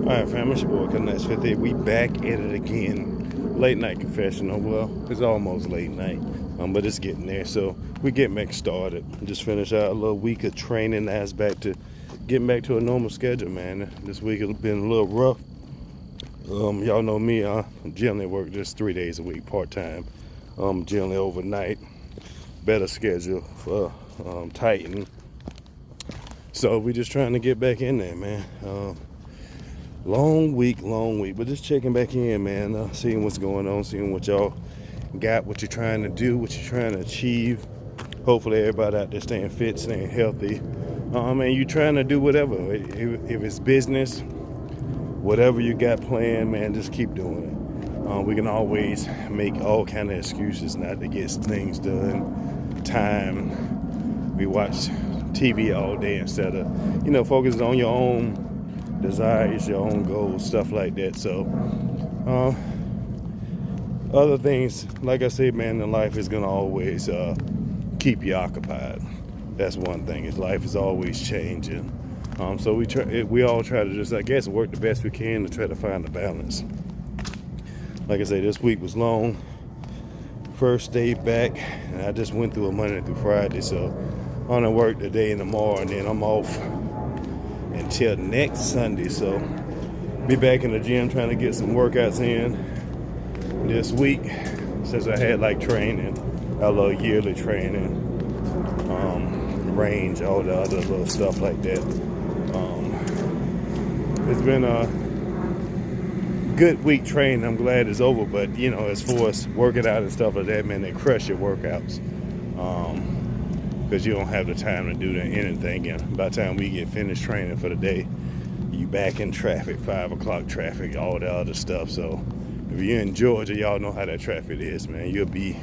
Alright fam, it's your boy Confessional. We back at it again. Late night confessional. Well, it's almost late night, but it's getting there. So we get back started. Just finished out a little week of training. That's back to getting back to a normal schedule, man. This week has been a little rough. Y'all know me, I generally work just 3 days a week, part-time. Generally overnight. Better schedule for Titan. So we just trying to get back in there, man. Long week, but just checking back in, man, seeing what's going on, seeing what y'all got, what you're trying to do, what you're trying to achieve. Hopefully everybody out there staying fit, staying healthy. And you trying to do whatever. If it's business, whatever you got planned, man, just keep doing it. We can always make all kind of excuses not to get things done. Time. We watch TV all day instead of, focusing on your own desires, your own goals, stuff like that. So other things, like I said, man, in life is gonna always keep you occupied. That's one thing, is life is always changing. So we all try to just, I guess, work the best we can to try to find the balance. Like I say, this week was long. First day back, and I just went through a Monday through Friday, so I'm gonna work today and tomorrow, and then I'm off until next Sunday. So be back in the gym trying to get some workouts in this week, since I had like training, a little yearly training, range, all the other little stuff like that. It's been a good week training. I'm glad it's over, but as far as working out and stuff like that, man, they crush your workouts. Because you don't have the time to do anything. And by the time we get finished training for the day, you back in traffic, 5 o'clock traffic, all the other stuff. So if you're in Georgia, y'all know how that traffic is, man. You'll be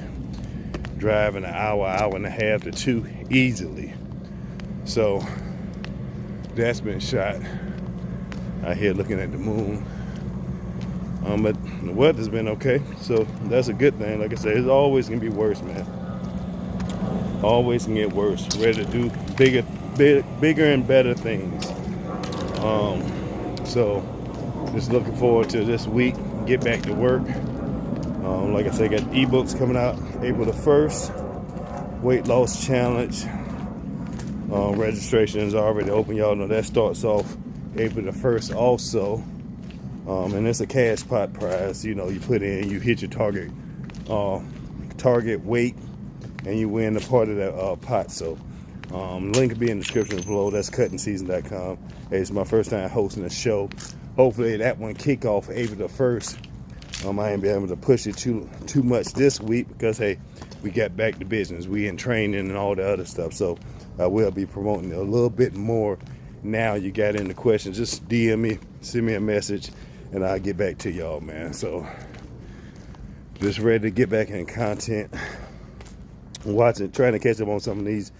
driving an hour and a half to 2 easily. So that's been shot out here looking at the moon. But the weather's been okay, so that's a good thing. Like I said, it's always gonna be worse, man. Always can get worse. Ready to do bigger and better things. So just looking forward to this week. Get back to work. Like I said, got ebooks coming out April the 1st. Weight loss challenge. Registration is already open. Y'all know that starts off April the 1st also. And it's a cash pot prize. You put in, you hit your target weight, and you win the part of that pot. So link will be in the description below. That's cuttingseason.com. Hey, it's my first time hosting a show. Hopefully that one kick off April the 1st. I ain't be able to push it too much this week because, hey, we got back to business. We in training and all the other stuff. So I will be promoting it a little bit more. Now you got any questions, just DM me, send me a message, and I'll get back to y'all, man. So just ready to get back in content. Trying to catch up on some of these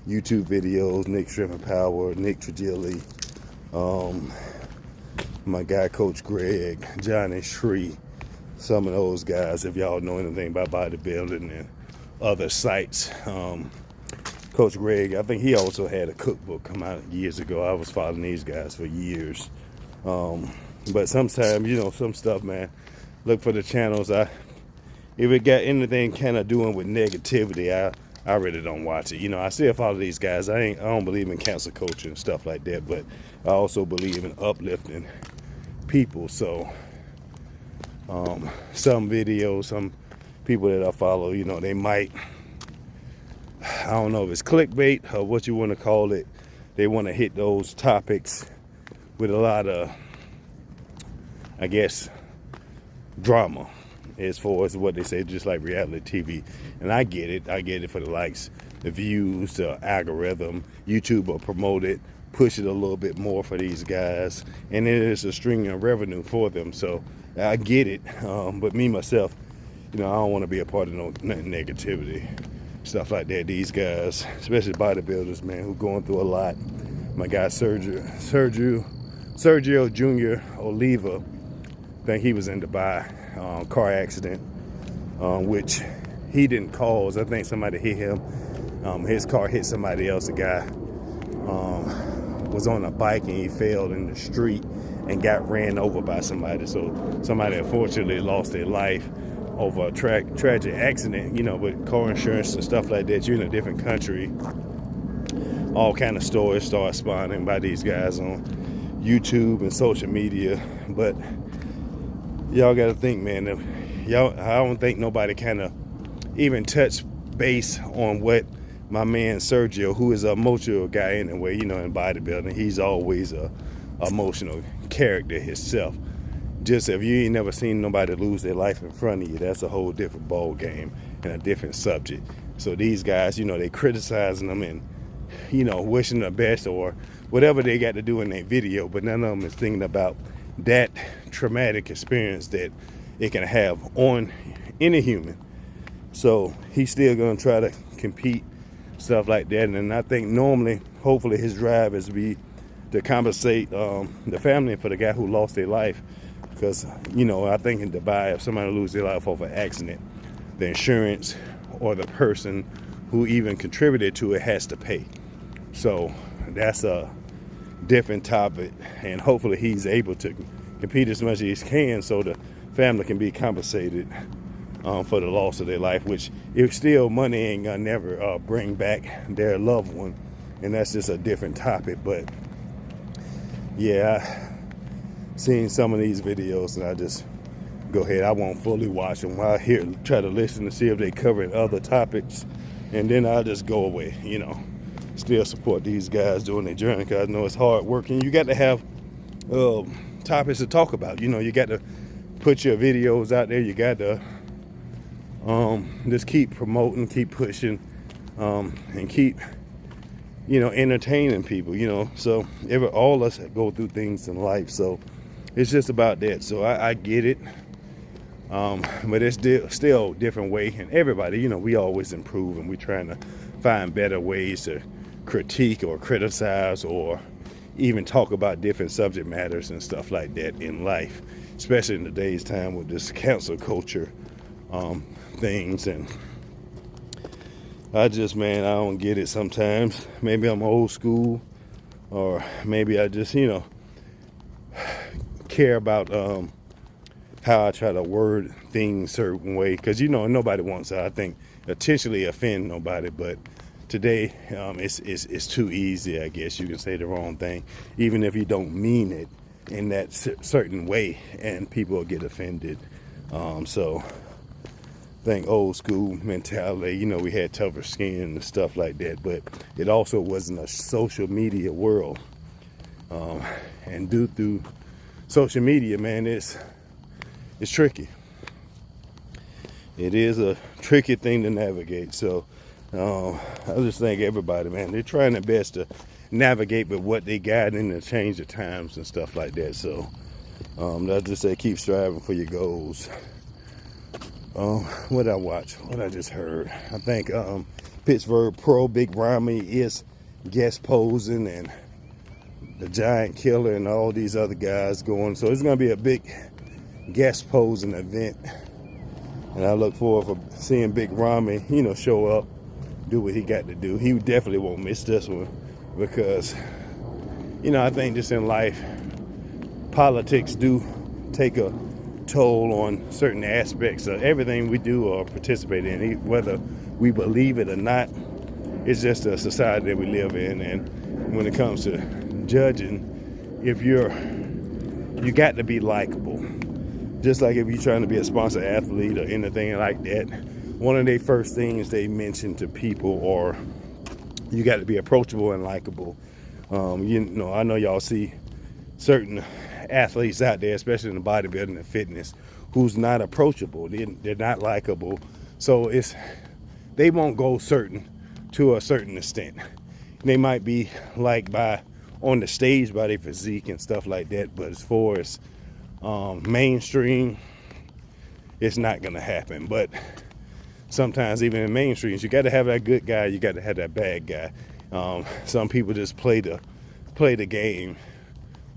YouTube videos. Nick Strength and Power, Nick Trigilli, my guy Coach Greg, Johnny Shree, some of those guys, if y'all know anything about bodybuilding and other sites. Coach Greg, I think he also had a cookbook come out years ago. I was following these guys for years. But sometimes, some stuff, man, look for the channels. If it got anything kind of doing with negativity, I really don't watch it. I still follow these guys. I don't believe in cancel culture and stuff like that, but I also believe in uplifting people. So some videos, some people that I follow, they might, I don't know if it's clickbait or what you want to call it. They want to hit those topics with a lot of, I guess, drama, as far as what they say, just like reality TV. And I get it for the likes, the views, the algorithm. YouTube will promote it, push it a little bit more for these guys, and it is a string of revenue for them. So I get it, but me myself, I don't want to be a part of no negativity, stuff like that. These guys, especially bodybuilders, man, who going through a lot. My guy Sergio Jr. Oliva, I think he was in Dubai, car accident, which he didn't cause. I think somebody hit him. His car hit somebody else, a guy. was on a bike and he fell in the street and got ran over by somebody. So somebody unfortunately lost their life over a tragic accident, you know, with car insurance and stuff like that. You're in a different country. All kind of stories start spawning by these guys on YouTube and social media. But y'all got to think, man, I don't think nobody kind of even touched base on what my man Sergio, who is an emotional guy anyway, you know, in bodybuilding. He's always a emotional character himself. Just if you ain't never seen nobody lose their life in front of you, that's a whole different ball game and a different subject. So these guys, you know, they criticizing them and, you know, wishing the best or whatever they got to do in their video, but none of them is thinking about that traumatic experience that it can have on any human. So he's still gonna try to compete, stuff like that. And I think normally, hopefully his drive is to compensate the family for the guy who lost their life. Because, you know, I think in Dubai, if somebody loses their life over an accident, the insurance or the person who even contributed to it has to pay. So that's a different topic, and hopefully he's able to compete as much as he can so the family can be compensated for the loss of their life, which if still money ain't gonna never bring back their loved one, and that's just a different topic. But yeah, I seen some of these videos and I just go ahead, I won't fully watch them while here, try to listen to see if they covered other topics, and then I'll just go away, you know. Still support these guys doing their journey, because I know it's hard work, and you got to have topics to talk about. You know, you got to put your videos out there. You got to just keep promoting, keep pushing, and keep, you know, entertaining people, you know. So all of us go through things in life, so it's just about that. So I get it, but it's still a different way, and everybody, you know, we always improve, and we trying to find better ways to critique or criticize or even talk about different subject matters and stuff like that in life, especially in today's time with this cancel culture things. And I don't get it sometimes. Maybe I'm old school, or maybe I just, you know, care about how I try to word things a certain way, because, you know, nobody wants to, I think, intentionally offend nobody, but today it's too easy, I guess you can say the wrong thing, even if you don't mean it in that certain way, and people will get offended. So I think old school mentality, you know, we had tougher skin and stuff like that, but it also wasn't a social media world. And due to social media, man, it's tricky. It is a tricky thing to navigate. So I just think everybody, man, they're trying their best to navigate with what they got and to change the times and stuff like that. So I just say keep striving for your goals. What I watch, what I just heard, I think Pittsburgh Pro Big Ramy is guest posing, and the Giant Killer and all these other guys going. So it's going to be a big guest posing event, and I look forward for seeing Big Ramy, you know, show up, do what he got to do. He definitely won't miss this one, because, you know, I think just in life, politics do take a toll on certain aspects of everything we do or participate in, whether we believe it or not. It's just a society that we live in, and when it comes to judging, if you got to be likable. Just like if you're trying to be a sponsored athlete or anything like that, one of the first things they mention to people are you got to be approachable and likable. You know, I know y'all see certain athletes out there, especially in the bodybuilding and fitness, who's not approachable. They're not likable. So they won't go to a certain extent. They might be liked on the stage by their physique and stuff like that, but as far as mainstream, it's not gonna happen. But sometimes even in mainstreams, you got to have that good guy, you got to have that bad guy. Some people just play the game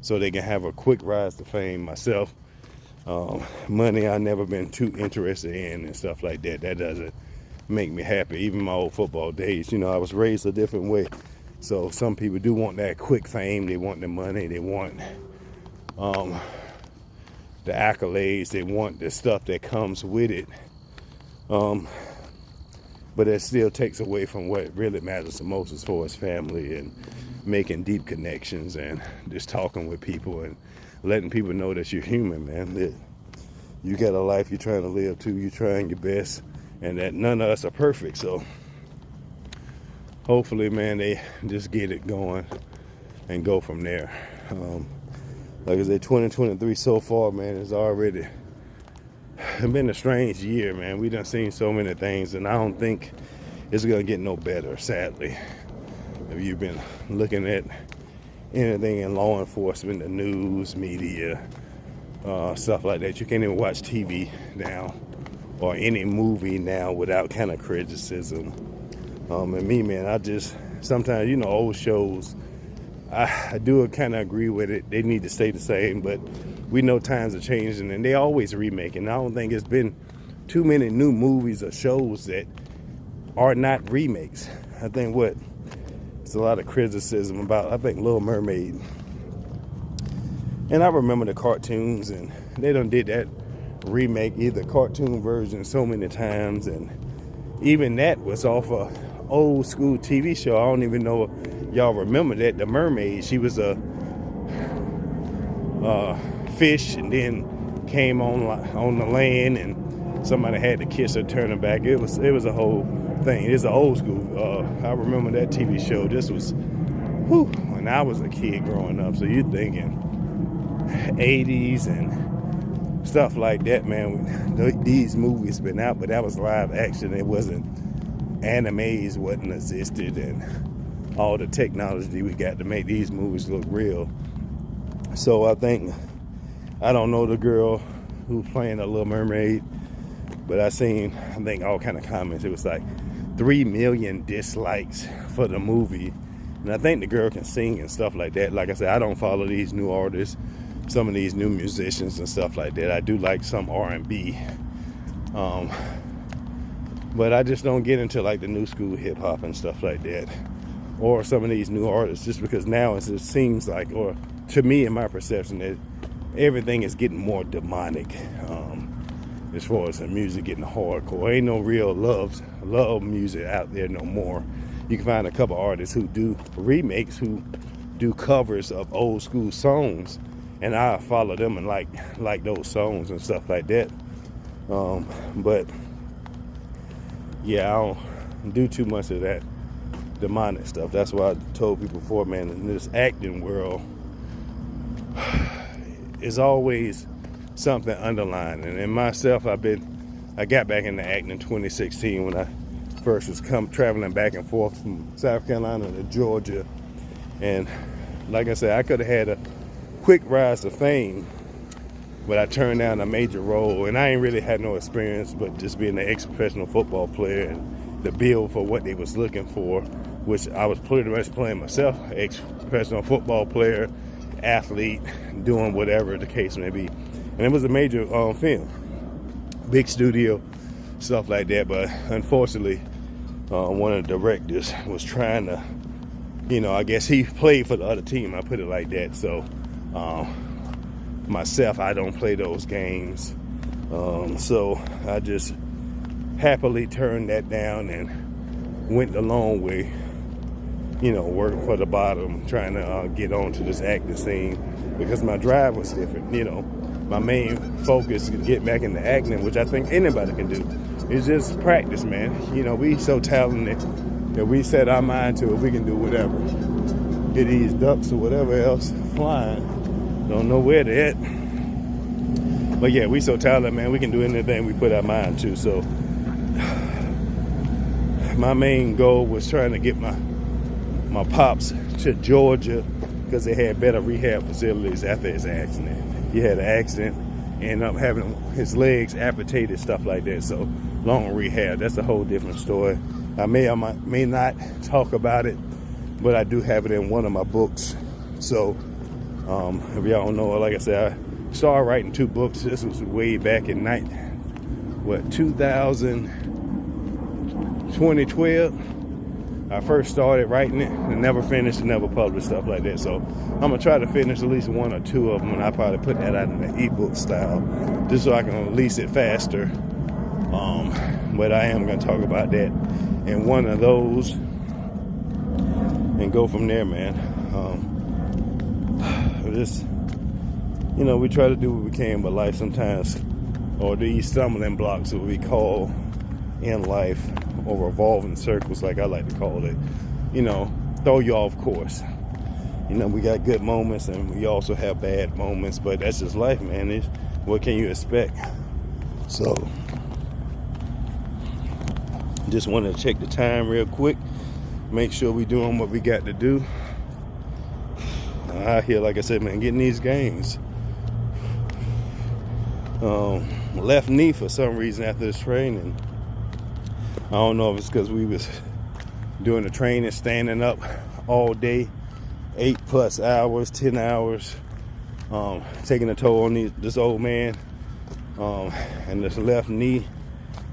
so they can have a quick rise to fame. Myself, money I've never been too interested in and stuff like that. That doesn't make me happy. Even my old football days, you know, I was raised a different way. So some people do want that quick fame. They want the money. They want the accolades. They want the stuff that comes with it. But it still takes away from what really matters the most as far as family and making deep connections and just talking with people and letting people know that you're human, man. That you got a life you're trying to live too. You're trying your best, and that none of us are perfect. So hopefully, man, they just get it going and go from there. Like I said, 2023 so far, man, it's already been a strange year, man. We done seen so many things, and I don't think it's gonna get no better, sadly. If you've been looking at anything in law enforcement, the news, media, stuff like that, you can't even watch TV now or any movie now without kind of criticism. And me, man, I just sometimes, old shows, I do kind of agree with it. They need to stay the same, but we know times are changing, and they always remaking. I don't think it's been too many new movies or shows that are not remakes. I think it's a lot of criticism about, I think, Little Mermaid. And I remember the cartoons, and they done did that remake, either cartoon version so many times, and even that was off a old school TV show. I don't even know if y'all remember that. The Mermaid, she was a fish and then came on the land, and somebody had to kiss her, turn her back. It was a whole thing. It's an old school. I remember that TV show. This was when I was a kid growing up. So you're thinking 80s and stuff like that, man. These movies been out, but that was live action. It wasn't animes, wasn't existed, and all the technology we got to make these movies look real. So I don't know the girl who's playing the Little Mermaid, but I think all kind of comments. It was like 3 million dislikes for the movie, and I think the girl can sing and stuff like that. Like I said, I don't follow these new artists, some of these new musicians and stuff like that. I do like some R&B, but I just don't get into like the new school hip hop and stuff like that, or some of these new artists, just because now it seems like, or to me, in my perception, that everything is getting more demonic. As far as the music getting hardcore, ain't no real love music out there no more. You can find a couple artists who do remakes, who do covers of old school songs, and I follow them and like those songs and stuff like that. But yeah, I don't do too much of that demonic stuff. That's why I told people before, man, in this acting world, is always something underlying. And in myself, I got back into acting in 2016 when I first was traveling back and forth from South Carolina to Georgia. And like I said, I could have had a quick rise to fame, but I turned down a major role, and I ain't really had no experience, but just being an ex-professional football player and the bill for what they was looking for, which I was pretty much playing myself, ex-professional football player, athlete, doing whatever the case may be. And it was a major film, big studio, stuff like that. But unfortunately, one of the directors was trying to, I guess he played for the other team. I put it like that. So myself, I don't play those games. So I just happily turned that down and went the long way, working for the bottom, trying to get onto this acting scene, because my drive was different. My main focus is to get back into acting, which I think anybody can do. It's just practice, man. We so talented that we set our mind to it, we can do whatever. Get these ducks or whatever else flying. Don't know where they're at. But yeah, we so talented, man, we can do anything we put our mind to. So my main goal was trying to get my pops to Georgia, because they had better rehab facilities after his accident. He had an accident, ended up having his legs amputated, stuff like that. So long rehab, that's a whole different story. I may or may not talk about it, but I do have it in one of my books. So if y'all don't know, like I said, I started writing 2 books. This was way back in 2012. I first started writing it and never finished and never published, stuff like that. So I'm gonna try to finish at least 1 or 2 of them, and I probably put that out in the ebook style, just so I can release it faster. But I am gonna talk about that in one of those and go from there, man. Just, you know, we try to do what we can, but life sometimes, or these stumbling blocks that we call in life, or revolving circles, like I like to call it, you know, throw you off course. You know, we got good moments and we also have bad moments, but that's just life, man. What can you expect? So, just want to check the time real quick, make sure we doing what we got to do. Out here, like I said, man, getting these gains. Left knee for some reason after this training. I don't know if it's because we was doing the training, standing up all day, 8+ hours, 10 hours, taking a toll on this old man, and this left knee.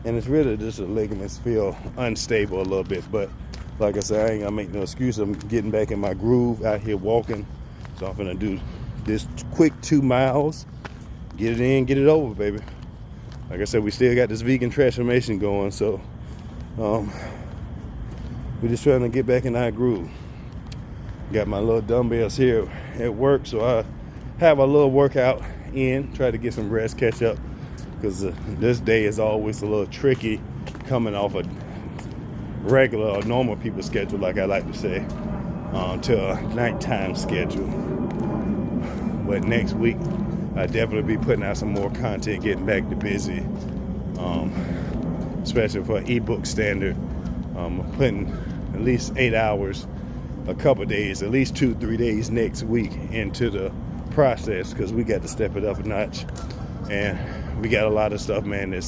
And it's really just the ligaments feel unstable a little bit. But like I said, I ain't gonna make no excuse. I'm getting back in my groove out here walking. So I'm gonna do this quick 2 miles, get it in, get it over, baby. Like I said, we still got this vegan transformation going, so we're just trying to get back in our groove. Got my little dumbbells here at work, so I have a little workout in, try to get some rest, catch up, because this day is always a little tricky coming off a regular or normal people's schedule, like I like to say, to a nighttime schedule. But next week, I'll definitely be putting out some more content, getting back to busy, especially for ebook standard. Putting at least 8 hours, a couple days, at least 2-3 days next week into the process, because we got to step it up a notch. And we got a lot of stuff, man,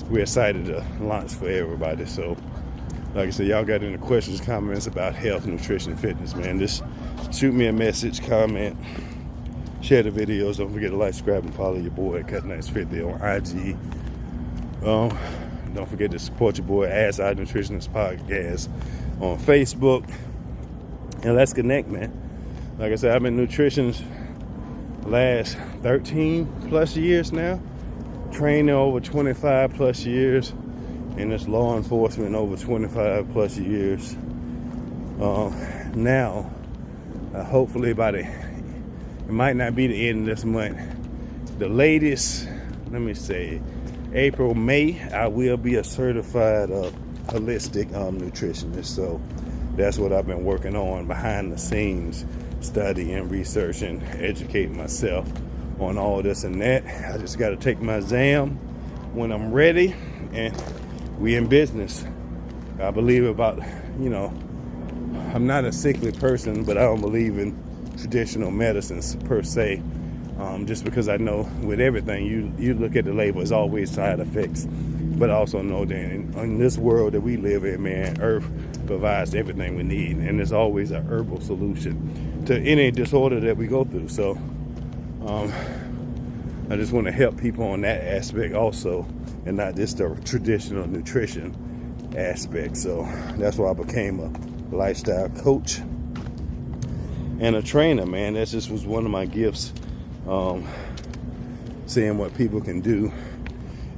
we're excited to launch for everybody. So, like I said, y'all got any questions, comments about health, nutrition, fitness, man, just shoot me a message, comment, share the videos. Don't forget to like, subscribe, and follow your boy Cut Nice Fit on IG. Don't forget to support your boy Ask Our Nutritionist Podcast on Facebook. And let's connect, man. Like I said, I've been nutrition last 13+ years now. Training over 25+ years. And it's law enforcement over 25+ years. Now, hopefully by it might not be the end of this month. The latest, let me say, April, May, I will be a certified holistic nutritionist. So that's what I've been working on behind the scenes, studying, researching, educating myself on all this and that. I just got to take my exam when I'm ready, and we in business. I believe about, you know, I'm not a sickly person, but I don't believe in traditional medicines per se. Just because I know with everything, you look at the label, it's always side effects. But I also know that in this world that we live in, man, Earth provides everything we need. And there's always an herbal solution to any disorder that we go through. So I just want to help people on that aspect also, and not just the traditional nutrition aspect. So that's why I became a lifestyle coach and a trainer, man. That just was one of my gifts. Seeing what people can do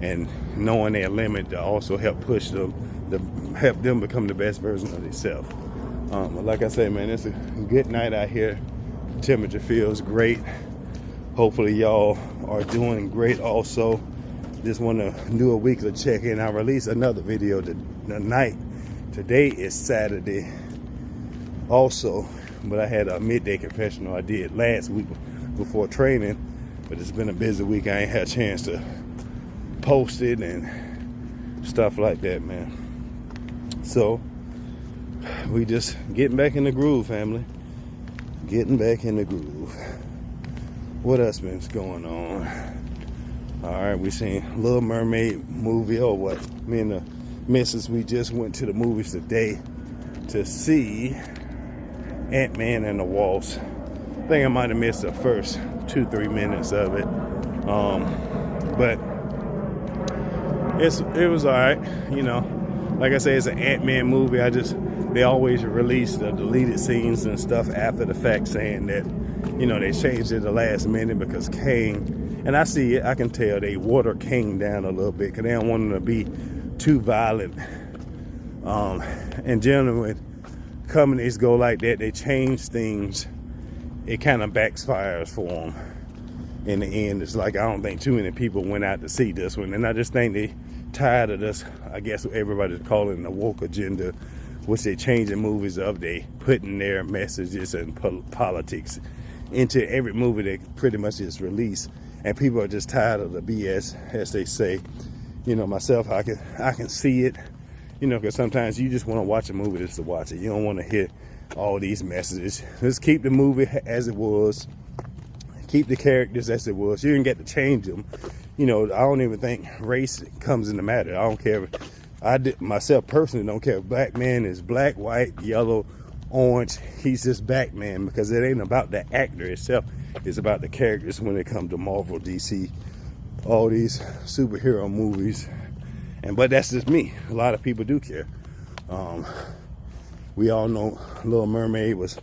and knowing their limit to also help push them, to help them become the best version of themselves. But like I say, man, it's a good night out here. Temperature feels great. Hopefully y'all are doing great also. Just want to do a weekly check-in. I'll release another video tonight. Today is Saturday also, but I had a midday confessional I did last week before training, but it's been a busy week. I ain't had a chance to post it and stuff like that, man. So we just getting back in the groove, family. Getting back in the groove. What else been going on? All right, we seen Little Mermaid movie, or what? Me and the missus, we just went to the movies today to see Ant-Man and the Wasp. I think I might have missed the first 2-3 minutes of it, but it was all right. You know, like I say, it's an Ant-Man movie. I just they always release the deleted scenes and stuff after the fact, saying that, you know, they changed it at the last minute because Kane, and I see it, I can tell they water Kane down a little bit because they don't want him to be too violent. And generally when companies go like that, they change things, it kind of backfires for them. In the end, it's like, I don't think too many people went out to see this one, and I just think they tired of this, I guess everybody's calling the woke agenda, which they changing movies up, they putting their messages and politics into every movie they pretty much is released, and people are just tired of the BS, as they say. You know, myself, I can see it, you know, because sometimes you just want to watch a movie just to watch it. You don't want to hear all these messages. Just keep the movie as it was. Keep the characters as it was. You didn't get to change them. You know, I don't even think race comes into matter. I don't care. Myself personally don't care if black man is black, white, yellow, orange. He's just black man, because it ain't about the actor itself. It's about the characters when it comes to Marvel, DC, all these superhero movies. But that's just me. A lot of people do care. We all know Little Mermaid was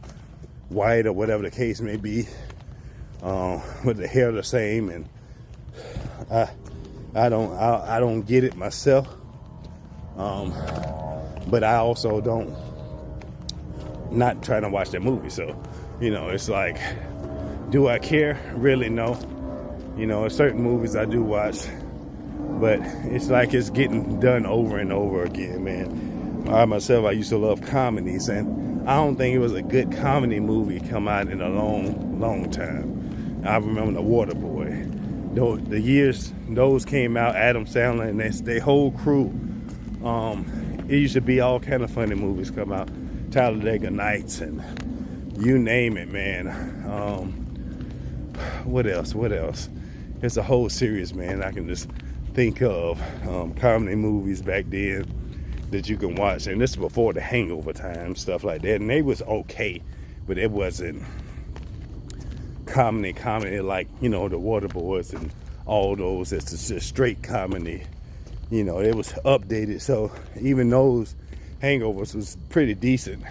white or whatever the case may be. With the hair the same, and I don't get it myself. But I also don't not trying to watch that movie. So, you know, it's like, do I care? Really, no. You know, certain movies I do watch, but it's like it's getting done over and over again, man. I myself, I used to love comedies, and I don't think it was a good comedy movie come out in a long time. I remember The Waterboy. The years those came out, Adam Sandler and their whole crew. It used to be all kind of funny movies come out. Talladega Nights and you name it, man. What else? It's a whole series, man. I can just think of comedy movies back then that you can watch. And this is before the Hangover time, stuff like that. And they was okay, but it wasn't comedy like, you know, The Waterboys and all those. It's just straight comedy. You know, it was updated, so even those Hangovers was pretty decent.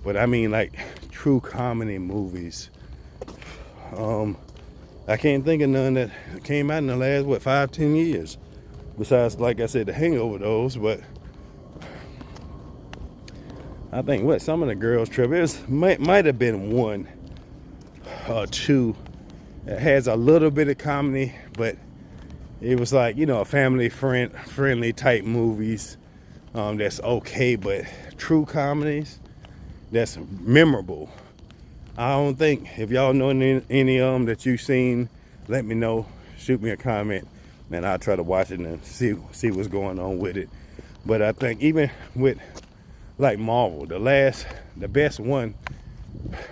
But I mean, like, true comedy movies, I can't think of none that came out in the last 5-10 years, besides, like I said, the Hangover those. But I think Some of the Girls Trip, it might have been one or two. It has a little bit of comedy, but it was like, you know, a family friendly type movies that's okay. But true comedies that's memorable, I don't think. If y'all know any of them that you've seen, let me know. Shoot me a comment, and I'll try to watch it and see what's going on with it. But I think even with like Marvel, the best one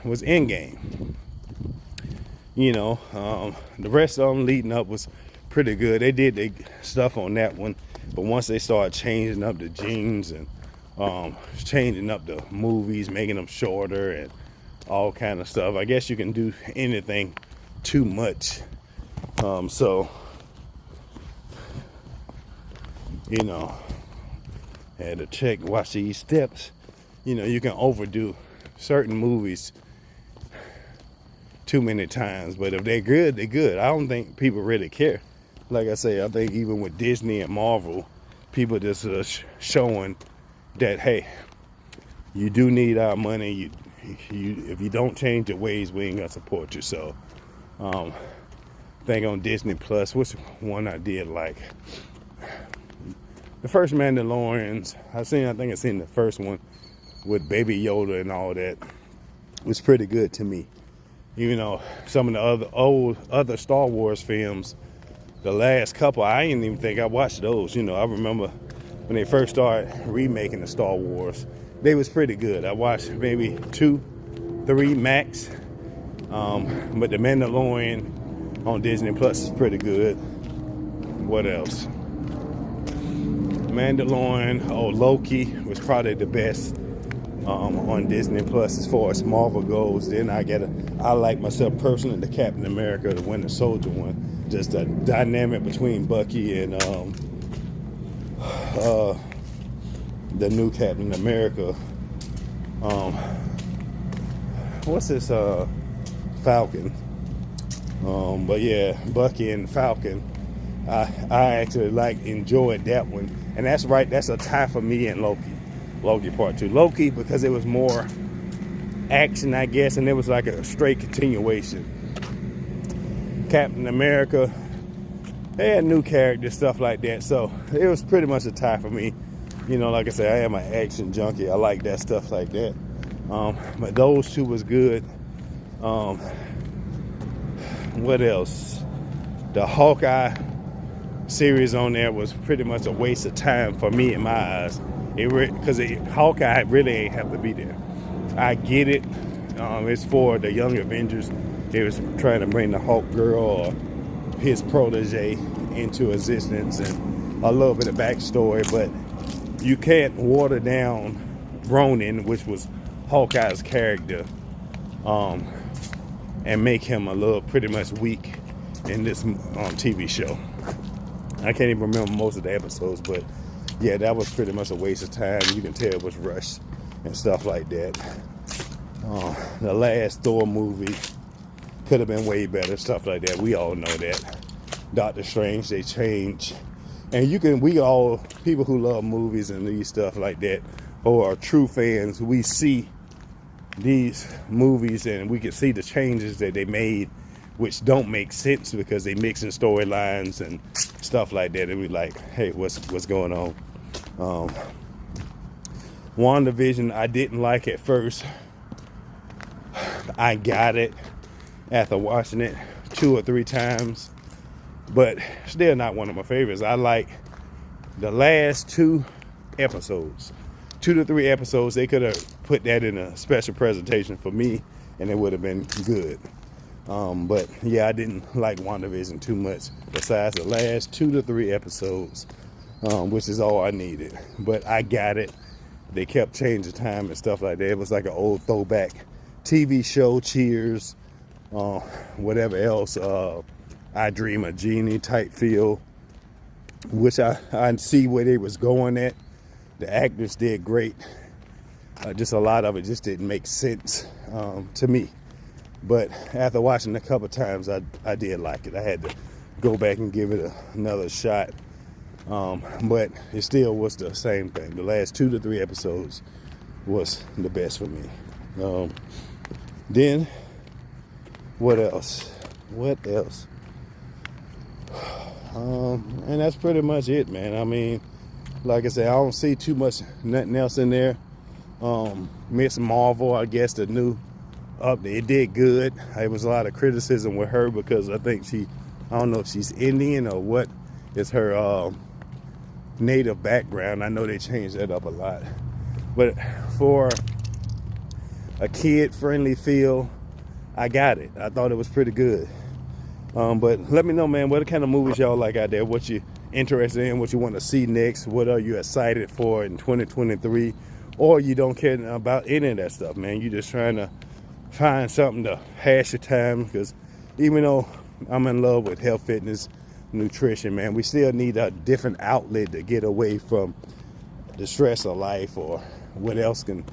was Endgame. You know, the rest of them leading up was pretty good. They did their stuff on that one, but once they started changing up the genes and changing up the movies, making them shorter and all kind of stuff, I guess you can do anything too much. So, you know, had to watch these steps. You know, you can overdo certain movies too many times, but if they're good, they're good. I don't think people really care. Like I say, I think even with Disney and Marvel, people just showing that, hey, you do need our money. If you don't change your ways, we ain't gonna support you. So, I think on Disney Plus, what's one I did like? The first Mandalorians. I think I seen the first one with Baby Yoda and all that. It was pretty good to me. Even though some of the other Star Wars films, the last couple, I didn't even think I watched those. You know, I remember when they first started remaking the Star Wars, they was pretty good. I watched maybe 2, 3 max. But the Mandalorian on Disney Plus is pretty good. What else? Mandalorian, Loki was probably the best on Disney Plus as far as Marvel goes. Then I like myself personally the Captain America, the Winter Soldier one. Just a dynamic between Bucky and the new Captain America. Um, what's this? Falcon. But yeah, Bucky and Falcon. I actually enjoyed that one, and that's right. That's a tie for me and Loki. Loki Part 2. Loki because it was more action, I guess, and it was like a straight continuation. Captain America, they had new characters, stuff like that. So it was pretty much a tie for me. You know, like I said, I am an action junkie. I like that stuff like that. But those two was good. What else? The Hawkeye series on there was pretty much a waste of time for me in my eyes. Because Hawkeye really ain't have to be there. I get it. It's for the young Avengers. They was trying to bring the Hawk Girl or his protege into existence and a little bit of backstory, but you can't water down Ronin, which was Hawkeye's character, and make him a little pretty much weak in this TV show. I can't even remember most of the episodes, but yeah, that was pretty much a waste of time. You can tell it was rushed and stuff like that. The last Thor movie could have been way better, stuff like that. We all know that. Doctor Strange, they changed. And people who love movies and these stuff like that, or are true fans, we see these movies and we can see the changes that they made, which don't make sense because they mix in storylines and stuff like that. And we like, hey, what's going on? WandaVision, I didn't like at first. I got it after watching it 2 or 3 times, but still not one of my favorites. I like the last 2 episodes. 2 to 3 episodes, they could have put that in a special presentation for me and it would have been good. But yeah, I didn't like WandaVision too much besides the last 2 to 3 episodes, which is all I needed. But I got it. They kept changing time and stuff like that. It was like an old throwback TV show, Cheers, whatever else, I Dream of Jeannie type feel, which I see where they was going at. The actors did great. Just a lot of it just didn't make sense to me. But after watching it a couple times, I did like it. I had to go back and give it another shot. But it still was the same thing. The last 2 to 3 episodes was the best for me. Then, what else? And that's pretty much it, man. I mean, like I said, I don't see nothing else in there. Miss Marvel, I guess the new update, it did good. There was a lot of criticism with her because I think I don't know if she's Indian or what is her native background. I know they changed that up a lot. But for a kid-friendly feel, I got it. I thought it was pretty good. But let me know, man, what kind of movies y'all like out there, what you interested in, what you want to see next, what are you excited for in 2023, or you don't care about any of that stuff, man. You're just trying to find something to pass your time, because even though I'm in love with health, fitness, nutrition, man, we still need a different outlet to get away from the stress of life or what else can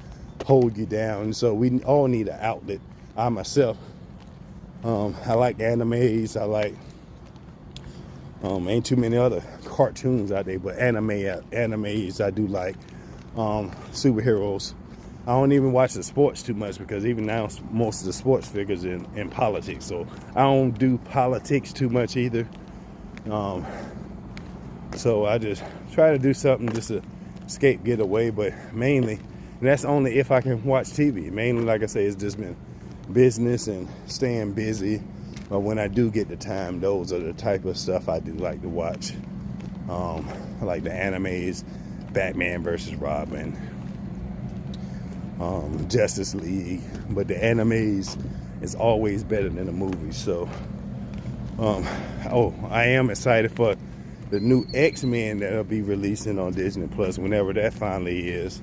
hold you down. So we all need an outlet. I myself, I like animes. I like ain't too many other cartoons out there, but animes I do like. Superheroes. I don't even watch the sports too much because even now most of the sports figures in politics. So I don't do politics too much either. So I just try to do something just to escape, get away, but mainly, and that's only if I can watch TV. Mainly, like I say, it's just been business and staying busy. But when I do get the time, those are the type of stuff I do like to watch. I like the animes, Batman versus Robin, Justice League, but the animes is always better than the movies. So, I am excited for the new X-Men that'll be releasing on Disney Plus whenever that finally is,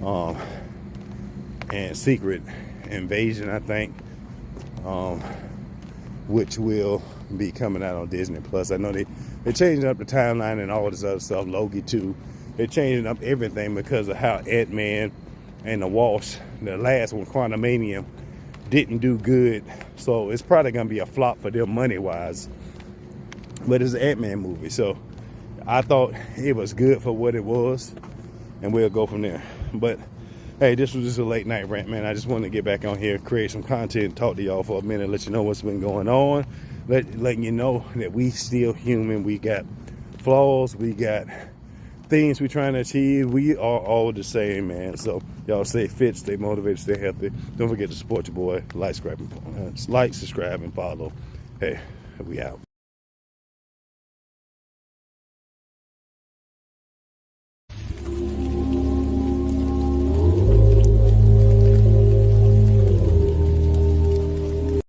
and Secret Invasion, I think, which will be coming out on Disney Plus. I know they're changing up the timeline and all this other stuff. Loki too. They're changing up everything because of how Ant-Man and the wash, the last one, Quantumanium, didn't do good. So it's probably gonna be a flop for them money wise. But it's an Ant-Man movie, so I thought it was good for what it was, and we'll go from there. But hey, this was just a late night rant, man. I just wanted to get back on here, create some content, talk to y'all for a minute, let you know what's been going on, letting you know that we still human. We got flaws, we got things we're trying to achieve. We are all the same, man. So y'all stay fit, stay motivated, stay healthy. Don't forget to support your boy. Like, subscribe, and follow. Hey, we out.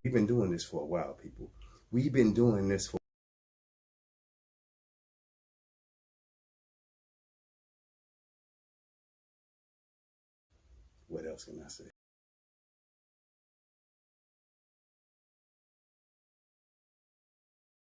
We've been doing this for a while, people. We've been doing this for what else can I say?